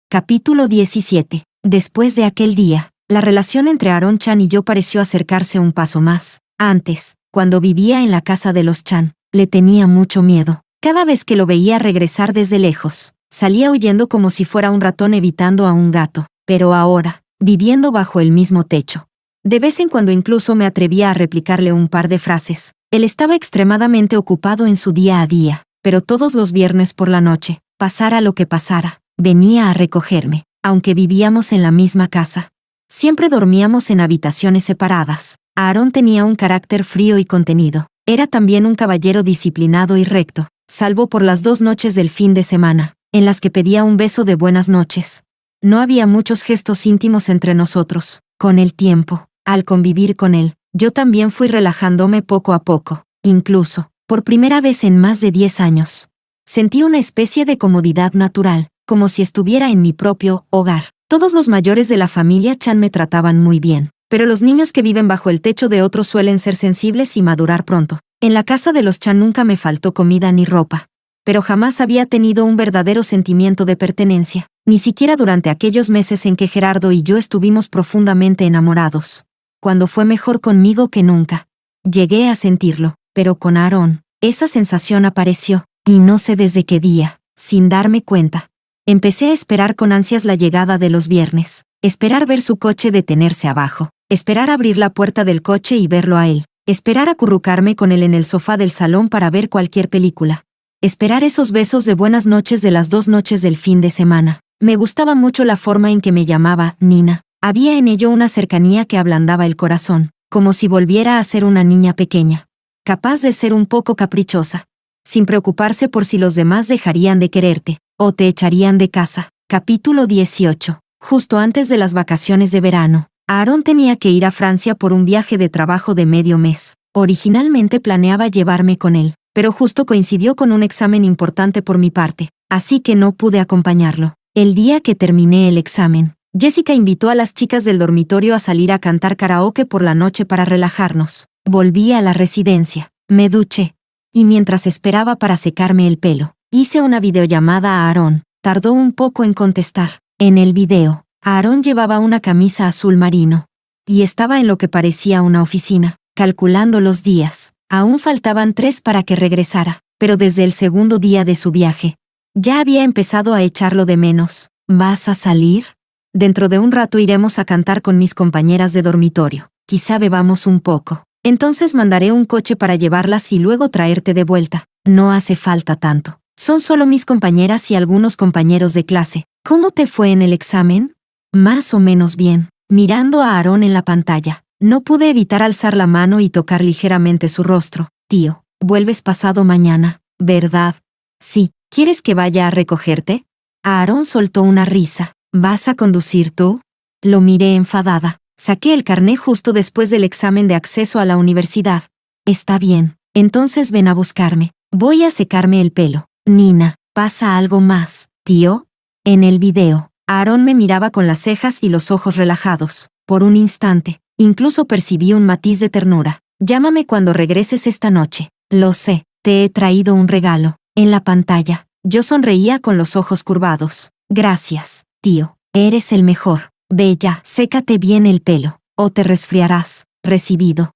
Capítulo 17. Después de aquel día, la relación entre Aarón Chan y yo pareció acercarse un paso más. Antes, cuando vivía en la casa de los Chan, le tenía mucho miedo. Cada vez que lo veía regresar desde lejos, salía huyendo como si fuera un ratón evitando a un gato. Pero ahora, viviendo bajo el mismo techo, de vez en cuando incluso me atrevía a replicarle un par de frases. Él estaba extremadamente ocupado en su día a día, pero todos los viernes por la noche, pasara lo que pasara, venía a recogerme, aunque vivíamos en la misma casa. Siempre dormíamos en habitaciones separadas. Aarón tenía un carácter frío y contenido. Era también un caballero disciplinado y recto, salvo por las 2 noches del fin de semana, en las que pedía un beso de buenas noches. No había muchos gestos íntimos entre nosotros. Con el tiempo, al convivir con él, yo también fui relajándome poco a poco. Incluso, por primera vez en más de 10 años, sentí una especie de comodidad natural, como si estuviera en mi propio hogar. Todos los mayores de la familia Chan me trataban muy bien, pero los niños que viven bajo el techo de otros suelen ser sensibles y madurar pronto. En la casa de los Chan nunca me faltó comida ni ropa, pero jamás había tenido un verdadero sentimiento de pertenencia, ni siquiera durante aquellos meses en que Gerardo y yo estuvimos profundamente enamorados. Cuando fue mejor conmigo que nunca. Llegué a sentirlo, pero con Aarón, esa sensación apareció, y no sé desde qué día, sin darme cuenta. Empecé a esperar con ansias la llegada de los viernes, esperar ver su coche detenerse abajo, esperar abrir la puerta del coche y verlo a él, esperar acurrucarme con él en el sofá del salón para ver cualquier película, esperar esos besos de buenas noches de las 2 noches del fin de semana. Me gustaba mucho la forma en que me llamaba Nina. Había en ello una cercanía que ablandaba el corazón, como si volviera a ser una niña pequeña, capaz de ser un poco caprichosa, sin preocuparse por si los demás dejarían de quererte, o te echarían de casa. Capítulo 18. Justo antes de las vacaciones de verano, Aarón tenía que ir a Francia por un viaje de trabajo de medio mes. Originalmente planeaba llevarme con él, pero justo coincidió con un examen importante por mi parte, así que no pude acompañarlo. El día que terminé el examen, Jessica invitó a las chicas del dormitorio a salir a cantar karaoke por la noche para relajarnos. Volví a la residencia, me duché, y mientras esperaba para secarme el pelo, hice una videollamada a Aarón. Tardó un poco en contestar. En el video, Aarón llevaba una camisa azul marino, y estaba en lo que parecía una oficina, calculando los días. Aún faltaban 3 para que regresara, pero desde el segundo día de su viaje, ya había empezado a echarlo de menos. ¿Vas a salir? Dentro de un rato iremos a cantar con mis compañeras de dormitorio. Quizá bebamos un poco. Entonces mandaré un coche para llevarlas y luego traerte de vuelta. No hace falta tanto. Son solo mis compañeras y algunos compañeros de clase. ¿Cómo te fue en el examen? Más o menos bien. Mirando a Aarón en la pantalla, no pude evitar alzar la mano y tocar ligeramente su rostro. tío. Vuelves pasado mañana, ¿verdad? Sí. ¿Quieres que vaya a recogerte? Aarón soltó una risa. ¿Vas a conducir tú? Lo miré enfadada. Saqué el carné justo después del examen de acceso a la universidad. Está bien. Entonces ven a buscarme. Voy a secarme el pelo. Nina, ¿pasa algo más, tío? En el video, Aarón me miraba con las cejas y los ojos relajados. Por un instante, incluso percibí un matiz de ternura. Llámame cuando regreses esta noche. Lo sé, te he traído un regalo. En la pantalla, yo sonreía con los ojos curvados. Gracias, tío. Eres el mejor. Ve ya, sécate bien el pelo, o te resfriarás. Recibido.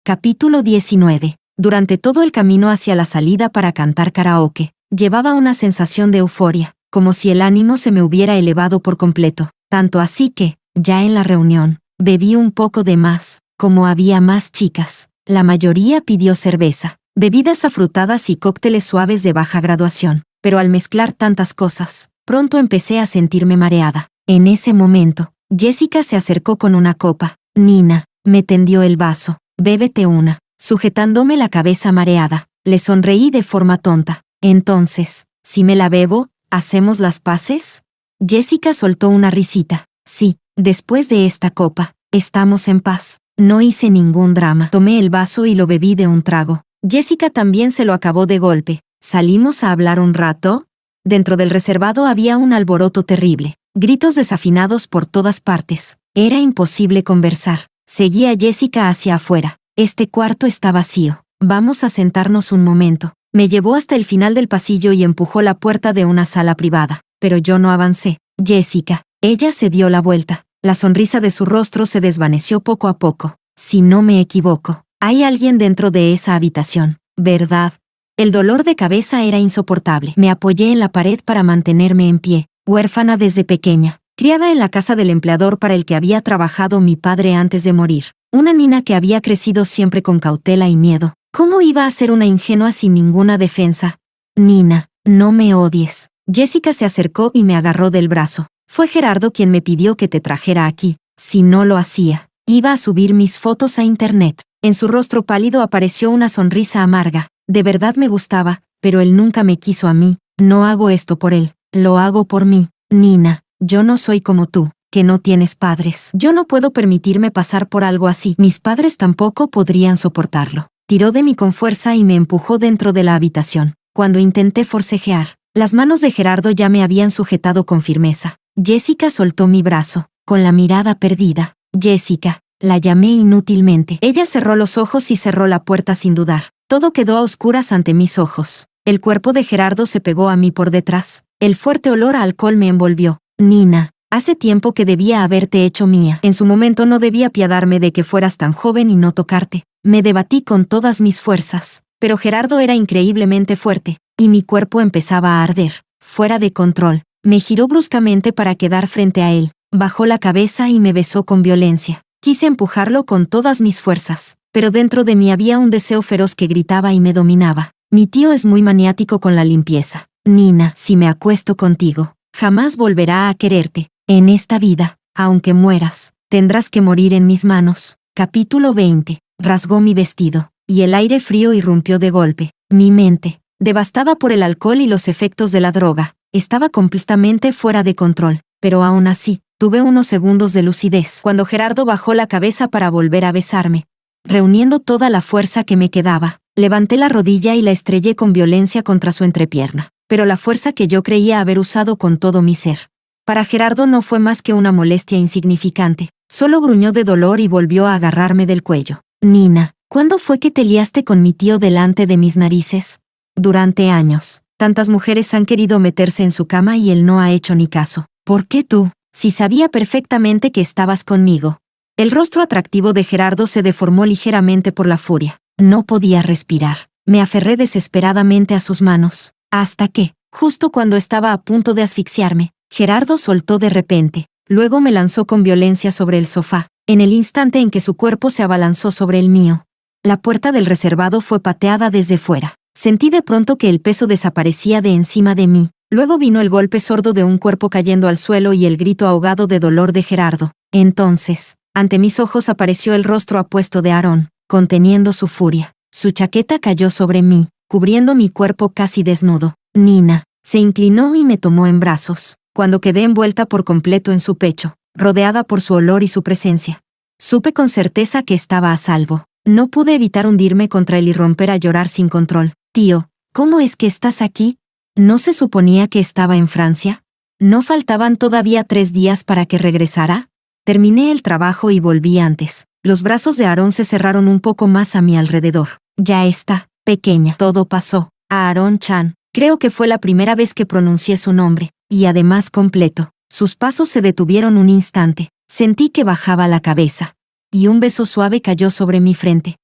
Capítulo 19. Durante todo el camino hacia la salida para cantar karaoke, llevaba una sensación de euforia, como si el ánimo se me hubiera elevado por completo, tanto así que, ya en la reunión, bebí un poco de más. Como había más chicas, la mayoría pidió cerveza, bebidas afrutadas y cócteles suaves de baja graduación, pero al mezclar tantas cosas, pronto empecé a sentirme mareada. En ese momento, Jessica se acercó con una copa. Nina, me tendió el vaso. Bébete una. Sujetándome la cabeza mareada, le sonreí de forma tonta. Entonces, si me la bebo, ¿hacemos las paces? Jessica soltó una risita. Sí, después de esta copa, estamos en paz. No hice ningún drama. Tomé el vaso y lo bebí de un trago. Jessica también se lo acabó de golpe. ¿Salimos a hablar un rato? Dentro del reservado había un alboroto terrible. Gritos desafinados por todas partes. Era imposible conversar. Seguí a Jessica hacia afuera. Este cuarto está vacío. Vamos a sentarnos un momento. Me llevó hasta el final del pasillo y empujó la puerta de una sala privada. Pero yo no avancé. Jessica. Ella se dio la vuelta. La sonrisa de su rostro se desvaneció poco a poco. Si no me equivoco, hay alguien dentro de esa habitación, ¿verdad? El dolor de cabeza era insoportable. Me apoyé en la pared para mantenerme en pie. Huérfana desde pequeña, criada en la casa del empleador para el que había trabajado mi padre antes de morir. Una niña que había crecido siempre con cautela y miedo. ¿Cómo iba a ser una ingenua sin ninguna defensa? Nina, no me odies. Jessica se acercó y me agarró del brazo. Fue Gerardo quien me pidió que te trajera aquí. Si no lo hacía, iba a subir mis fotos a internet. En su rostro pálido apareció una sonrisa amarga. De verdad me gustaba, pero él nunca me quiso a mí. No hago esto por él, lo hago por mí. Nina, yo no soy como tú, que no tienes padres. Yo no puedo permitirme pasar por algo así. Mis padres tampoco podrían soportarlo. Tiró de mí con fuerza y me empujó dentro de la habitación. Cuando intenté forcejear, las manos de Gerardo ya me habían sujetado con firmeza. Jessica soltó mi brazo, con la mirada perdida. Jessica, la llamé inútilmente. Ella cerró los ojos y cerró la puerta sin dudar. Todo quedó a oscuras ante mis ojos. El cuerpo de Gerardo se pegó a mí por detrás. El fuerte olor a alcohol me envolvió. Nina, hace tiempo que debía haberte hecho mía. En su momento no debía apiadarme de que fueras tan joven y no tocarte. Me debatí con todas mis fuerzas. Pero Gerardo era increíblemente fuerte, y mi cuerpo empezaba a arder, fuera de control. Me giró bruscamente para quedar frente a él. Bajó la cabeza y me besó con violencia. Quise empujarlo con todas mis fuerzas, pero dentro de mí había un deseo feroz que gritaba y me dominaba. Mi tío es muy maniático con la limpieza. Nina, si me acuesto contigo, jamás volverá a quererte. En esta vida, aunque mueras, tendrás que morir en mis manos. Capítulo 20. Rasgó mi vestido, y el aire frío irrumpió de golpe. Mi mente, devastada por el alcohol y los efectos de la droga, estaba completamente fuera de control, pero aún así, tuve unos segundos de lucidez cuando Gerardo bajó la cabeza para volver a besarme. Reuniendo toda la fuerza que me quedaba, levanté la rodilla y la estrellé con violencia contra su entrepierna, pero la fuerza que yo creía haber usado con todo mi ser. Para Gerardo no fue más que una molestia insignificante, solo gruñó de dolor y volvió a agarrarme del cuello. Nina, ¿cuándo fue que te liaste con mi tío delante de mis narices? Durante años. Tantas mujeres han querido meterse en su cama y él no ha hecho ni caso. ¿Por qué tú? Si sabía perfectamente que estabas conmigo. El rostro atractivo de Gerardo se deformó ligeramente por la furia. No podía respirar. Me aferré desesperadamente a sus manos. Hasta que, justo cuando estaba a punto de asfixiarme, Gerardo soltó de repente. Luego me lanzó con violencia sobre el sofá, en el instante en que su cuerpo se abalanzó sobre el mío. La puerta del reservado fue pateada desde fuera. Sentí de pronto que el peso desaparecía de encima de mí. Luego vino el golpe sordo de un cuerpo cayendo al suelo y el grito ahogado de dolor de Gerardo. Entonces, Ante mis ojos apareció el rostro apuesto de Aarón, conteniendo su furia. Su chaqueta cayó sobre mí, cubriendo mi cuerpo casi desnudo. Nina se inclinó y me tomó en brazos, cuando quedé envuelta por completo en su pecho, rodeada por su olor y su presencia. Supe con certeza que estaba a salvo. No pude evitar hundirme contra él y romper a llorar sin control. Tío, ¿cómo es que estás aquí? ¿No se suponía que estaba en Francia? ¿No faltaban todavía 3 días para que regresara? Terminé el trabajo y volví antes. Los brazos de Aarón se cerraron un poco más a mi alrededor. Ya está, pequeña. Todo pasó. Aarón Chan. Creo que fue la primera vez que pronuncié su nombre, y además completo. Sus pasos se detuvieron un instante. Sentí que bajaba la cabeza. Y un beso suave cayó sobre mi frente.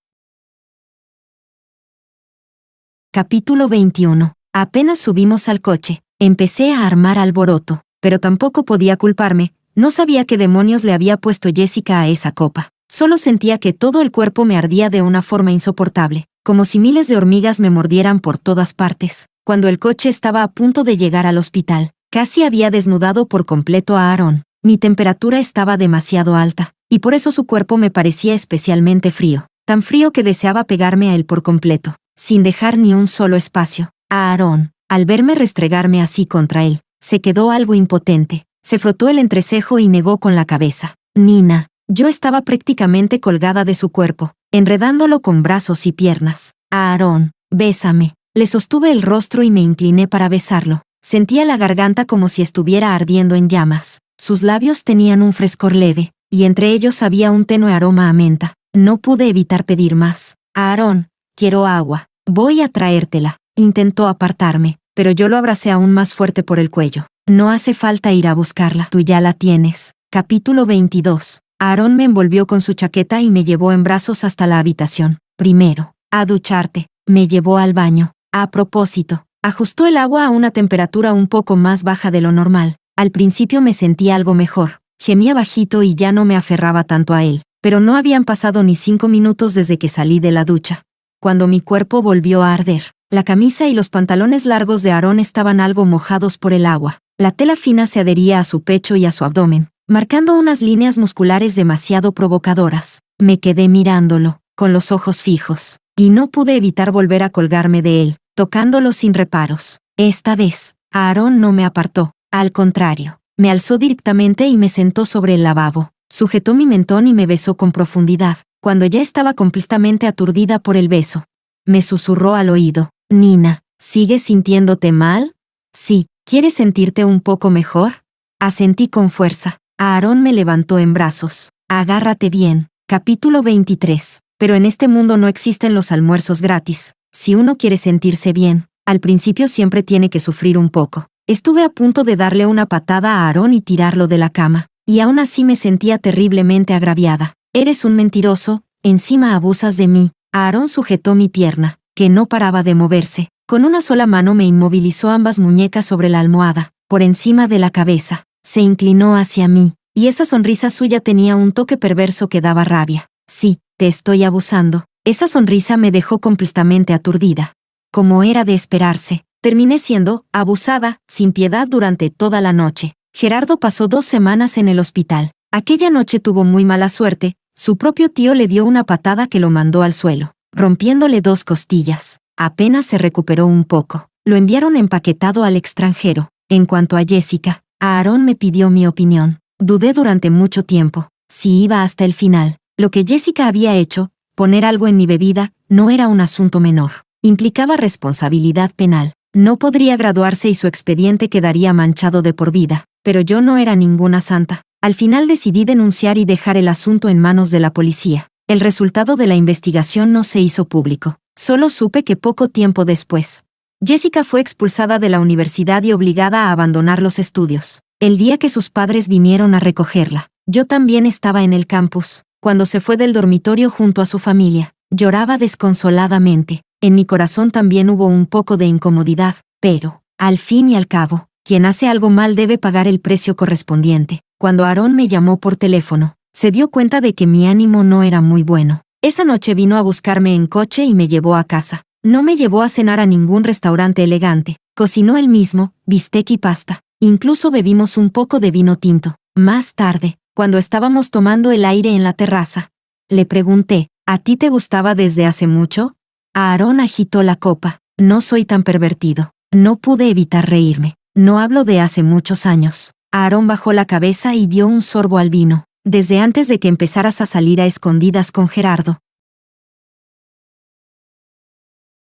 Capítulo 21. Apenas subimos al coche, empecé a armar alboroto, pero tampoco podía culparme. No sabía qué demonios le había puesto Jessica a esa copa. Solo sentía que todo el cuerpo me ardía de una forma insoportable, como si miles de hormigas me mordieran por todas partes. Cuando el coche estaba a punto de llegar al hospital, casi había desnudado por completo a Aarón. Mi temperatura estaba demasiado alta, y por eso su cuerpo me parecía especialmente frío. Tan frío que deseaba pegarme a él por completo, sin dejar ni un solo espacio. A Aarón, al verme restregarme así contra él, se quedó algo impotente. Se frotó el entrecejo y negó con la cabeza. Nina. Yo estaba prácticamente colgada de su cuerpo, enredándolo con brazos y piernas. Aarón, bésame. Le sostuve el rostro y me incliné para besarlo. Sentía la garganta como si estuviera ardiendo en llamas. Sus labios tenían un frescor leve, y entre ellos había un tenue aroma a menta. No pude evitar pedir más. Aarón, quiero agua. Voy a traértela. Intentó apartarme, pero yo lo abracé aún más fuerte por el cuello. No hace falta ir a buscarla, tú ya la tienes. Capítulo 22. Aarón me envolvió con su chaqueta y me llevó en brazos hasta la habitación. Primero, a ducharte. Me llevó al baño. A propósito, ajustó el agua a una temperatura un poco más baja de lo normal. Al principio me sentía algo mejor. Gemía bajito y ya no me aferraba tanto a él. Pero no habían pasado ni 5 minutos desde que salí de la ducha, cuando mi cuerpo volvió a arder. La camisa y los pantalones largos de Aarón estaban algo mojados por el agua. La tela fina se adhería a su pecho y a su abdomen, marcando unas líneas musculares demasiado provocadoras. Me quedé mirándolo, con los ojos fijos, y no pude evitar volver a colgarme de él, tocándolo sin reparos. Esta vez, Aarón no me apartó, al contrario, me alzó directamente y me sentó sobre el lavabo, sujetó mi mentón y me besó con profundidad. Cuando ya estaba completamente aturdida por el beso, me susurró al oído. Nina, ¿sigues sintiéndote mal? Sí. ¿Quieres sentirte un poco mejor? Asentí con fuerza. Aarón me levantó en brazos. Agárrate bien. Capítulo 23. Pero en este mundo no existen los almuerzos gratis. Si uno quiere sentirse bien, al principio siempre tiene que sufrir un poco. Estuve a punto de darle una patada a Aarón y tirarlo de la cama, y aún así me sentía terriblemente agraviada. Eres un mentiroso, encima abusas de mí. Aarón sujetó mi pierna, que no paraba de moverse. Con una sola mano me inmovilizó ambas muñecas sobre la almohada, por encima de la cabeza. Se inclinó hacia mí, y esa sonrisa suya tenía un toque perverso que daba rabia. Sí, te estoy abusando. Esa sonrisa me dejó completamente aturdida. Como era de esperarse, terminé siendo abusada, sin piedad durante toda la noche. Gerardo pasó 2 semanas en el hospital. Aquella noche tuvo muy mala suerte. Su propio tío le dio una patada que lo mandó al suelo, rompiéndole 2 costillas. Apenas se recuperó un poco. Lo enviaron empaquetado al extranjero. En cuanto a Jessica, Aarón me pidió mi opinión. Dudé durante mucho tiempo si iba hasta el final. Lo que Jessica había hecho, poner algo en mi bebida, no era un asunto menor. Implicaba responsabilidad penal. No podría graduarse y su expediente quedaría manchado de por vida. Pero yo no era ninguna santa. Al final decidí denunciar y dejar el asunto en manos de la policía. El resultado de la investigación no se hizo público. Solo supe que poco tiempo después, Jessica fue expulsada de la universidad y obligada a abandonar los estudios. El día que sus padres vinieron a recogerla, yo también estaba en el campus. Cuando se fue del dormitorio junto a su familia, lloraba desconsoladamente. En mi corazón también hubo un poco de incomodidad, pero, al fin y al cabo, quien hace algo mal debe pagar el precio correspondiente. Cuando Aarón me llamó por teléfono, se dio cuenta de que mi ánimo no era muy bueno. Esa noche vino a buscarme en coche y me llevó a casa. No me llevó a cenar a ningún restaurante elegante. Cocinó él mismo, bistec y pasta. Incluso bebimos un poco de vino tinto. Más tarde, cuando estábamos tomando el aire en la terraza. Le pregunté, ¿a ti te gustaba desde hace mucho? Aarón agitó la copa. No soy tan pervertido. No pude evitar reírme. No hablo de hace muchos años. Aarón bajó la cabeza y dio un sorbo al vino. Desde antes de que empezaras a salir a escondidas con Gerardo.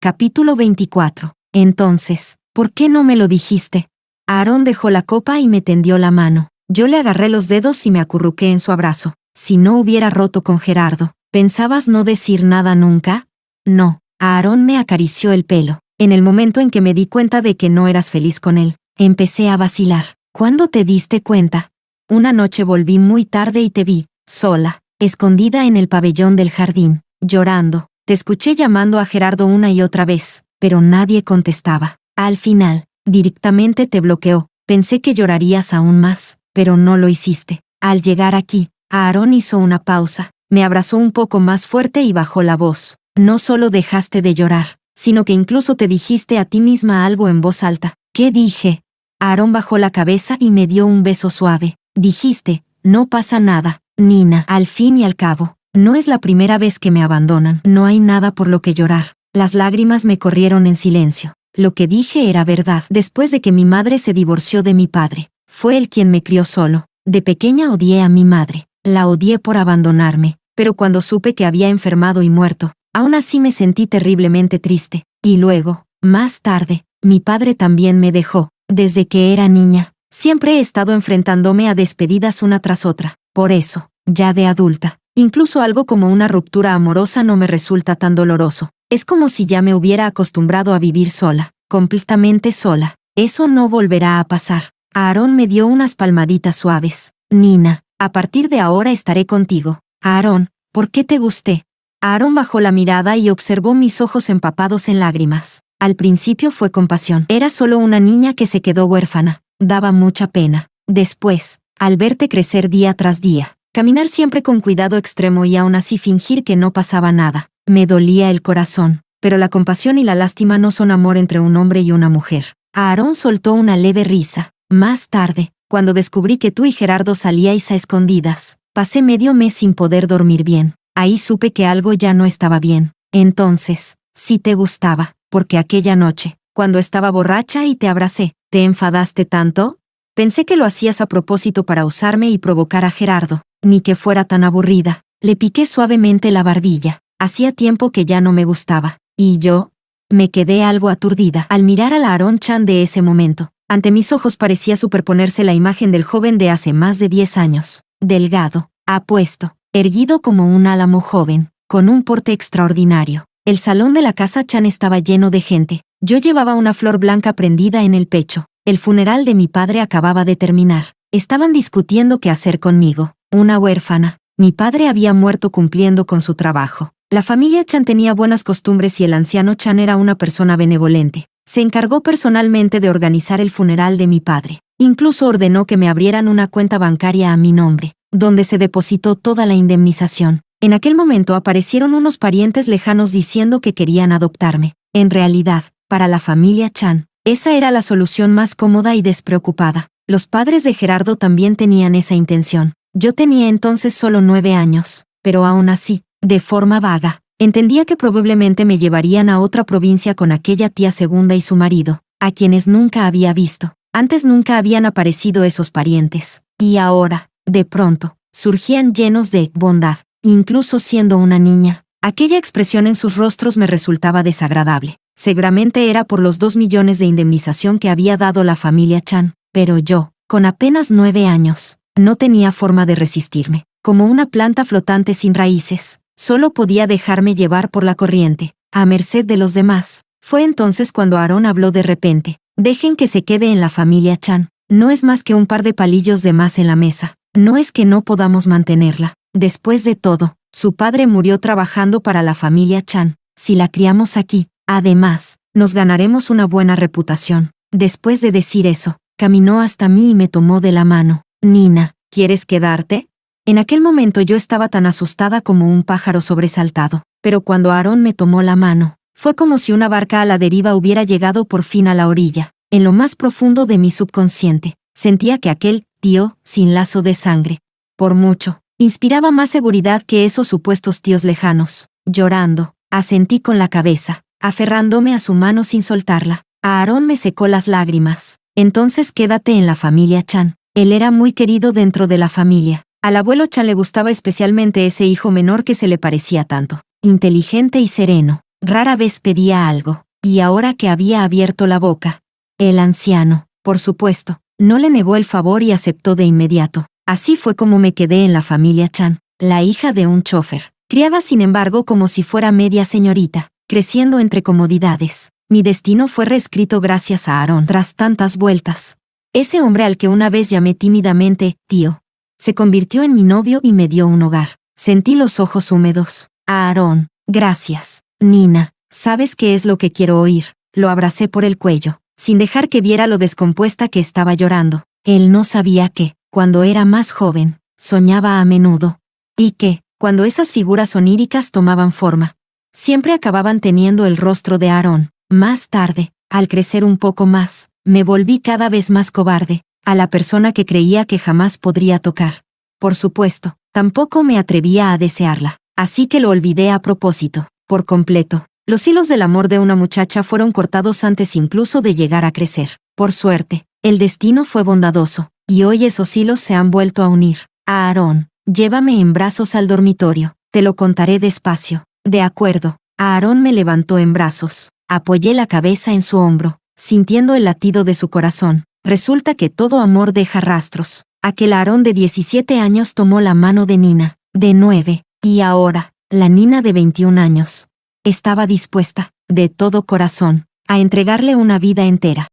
Capítulo 24. Entonces, ¿por qué no me lo dijiste? Aarón dejó la copa y me tendió la mano. Yo le agarré los dedos y me acurruqué en su abrazo. Si no hubiera roto con Gerardo, ¿pensabas no decir nada nunca? No. Aarón me acarició el pelo. En el momento en que me di cuenta de que no eras feliz con él, empecé a vacilar. ¿Cuándo te diste cuenta? Una noche volví muy tarde y te vi, sola, escondida en el pabellón del jardín, llorando. Te escuché llamando a Gerardo una y otra vez, pero nadie contestaba. Al final, directamente te bloqueó. Pensé que llorarías aún más, pero no lo hiciste. Al llegar aquí, Aarón hizo una pausa, me abrazó un poco más fuerte y bajó la voz. No solo dejaste de llorar, sino que incluso te dijiste a ti misma algo en voz alta. ¿Qué dije? Aarón bajó la cabeza y me dio un beso suave. Dijiste, no pasa nada, Nina. Al fin y al cabo, no es la primera vez que me abandonan. No hay nada por lo que llorar. Las lágrimas me corrieron en silencio. Lo que dije era verdad. Después de que mi madre se divorció de mi padre, fue él quien me crió solo. De pequeña odié a mi madre. La odié por abandonarme, pero cuando supe que había enfermado y muerto, aún así me sentí terriblemente triste. Y luego, más tarde, mi padre también me dejó. Desde que era niña, siempre he estado enfrentándome a despedidas una tras otra. Por eso, ya de adulta, incluso algo como una ruptura amorosa no me resulta tan doloroso. Es como si ya me hubiera acostumbrado a vivir sola, completamente sola. Eso no volverá a pasar. Aarón me dio unas palmaditas suaves. Nina, a partir de ahora estaré contigo. Aarón, ¿por qué te gusté? Aarón bajó la mirada y observó mis ojos empapados en lágrimas. Al principio fue compasión. Era solo una niña que se quedó huérfana. Daba mucha pena. Después, al verte crecer día tras día, caminar siempre con cuidado extremo y aún así fingir que no pasaba nada, me dolía el corazón. Pero la compasión y la lástima no son amor entre un hombre y una mujer. Aarón soltó una leve risa. Más tarde, cuando descubrí que tú y Gerardo salíais a escondidas, pasé medio mes sin poder dormir bien. Ahí supe que algo ya no estaba bien. Entonces, sí te gustaba, porque aquella noche, cuando estaba borracha y te abracé, ¿te enfadaste tanto? Pensé que lo hacías a propósito para usarme y provocar a Gerardo, ni que fuera tan aburrida. Le piqué suavemente la barbilla. Hacía tiempo que ya no me gustaba. ¿Y yo? Me quedé algo aturdida al mirar a la Aarón Chan de ese momento. Ante mis ojos parecía superponerse la imagen del joven de hace más de 10 años. Delgado, apuesto, erguido como un álamo joven, con un porte extraordinario. El salón de la casa Chan estaba lleno de gente. Yo llevaba una flor blanca prendida en el pecho. El funeral de mi padre acababa de terminar. Estaban discutiendo qué hacer conmigo. Una huérfana. Mi padre había muerto cumpliendo con su trabajo. La familia Chan tenía buenas costumbres y el anciano Chan era una persona benevolente. Se encargó personalmente de organizar el funeral de mi padre. Incluso ordenó que me abrieran una cuenta bancaria a mi nombre, donde se depositó toda la indemnización. En aquel momento aparecieron unos parientes lejanos diciendo que querían adoptarme. En realidad, para la familia Chan, esa era la solución más cómoda y despreocupada. Los padres de Gerardo también tenían esa intención. Yo tenía entonces solo 9 años, pero aún así, de forma vaga, entendía que probablemente me llevarían a otra provincia con aquella tía segunda y su marido, a quienes nunca había visto. Antes nunca habían aparecido esos parientes. Y ahora, de pronto, surgían llenos de bondad. Incluso siendo una niña, aquella expresión en sus rostros me resultaba desagradable. Seguramente era por los 2 millones de indemnización que había dado la familia Chan, pero yo, con apenas 9 años, no tenía forma de resistirme. Como una planta flotante sin raíces, solo podía dejarme llevar por la corriente, a merced de los demás. Fue entonces cuando Aarón habló de repente. Dejen que se quede en la familia Chan. No es más que un par de palillos de más en la mesa. No es que no podamos mantenerla. Después de todo, su padre murió trabajando para la familia Chan. Si la criamos aquí, además, nos ganaremos una buena reputación. Después de decir eso, caminó hasta mí y me tomó de la mano. Nina, ¿quieres quedarte? En aquel momento yo estaba tan asustada como un pájaro sobresaltado, pero cuando Aarón me tomó la mano, fue como si una barca a la deriva hubiera llegado por fin a la orilla. En lo más profundo de mi subconsciente, sentía que aquel tío, sin lazo de sangre, por mucho. Inspiraba más seguridad que esos supuestos tíos lejanos. Llorando, asentí con la cabeza, aferrándome a su mano sin soltarla. Aarón me secó las lágrimas. Entonces quédate en la familia Chan. Él era muy querido dentro de la familia. Al abuelo Chan le gustaba especialmente ese hijo menor que se le parecía tanto. Inteligente y sereno. Rara vez pedía algo. Y ahora que había abierto la boca, el anciano, por supuesto, no le negó el favor y aceptó de inmediato. Así fue como me quedé en la familia Chan, la hija de un chofer, criada sin embargo como si fuera media señorita, creciendo entre comodidades. Mi destino fue reescrito gracias a Aarón tras tantas vueltas. Ese hombre al que una vez llamé tímidamente tío, se convirtió en mi novio y me dio un hogar. Sentí los ojos húmedos. Aarón, gracias. Nina, ¿sabes qué es lo que quiero oír? Lo abracé por el cuello, sin dejar que viera lo descompuesta que estaba llorando. Él no sabía que, cuando era más joven, soñaba a menudo. Y que, cuando esas figuras oníricas tomaban forma, siempre acababan teniendo el rostro de Aarón. Más tarde, al crecer un poco más, me volví cada vez más cobarde, a la persona que creía que jamás podría tocar. Por supuesto, tampoco me atrevía a desearla, así que lo olvidé a propósito, por completo. Los hilos del amor de una muchacha fueron cortados antes incluso de llegar a crecer. Por suerte, el destino fue bondadoso, y hoy esos hilos se han vuelto a unir. Aarón, llévame en brazos al dormitorio, te lo contaré despacio. De acuerdo. Aarón me levantó en brazos. Apoyé la cabeza en su hombro, sintiendo el latido de su corazón. Resulta que todo amor deja rastros. Aquel Aarón de 17 años tomó la mano de Nina, de 9, y ahora, la Nina de 21 años. Estaba dispuesta, de todo corazón, a entregarle una vida entera.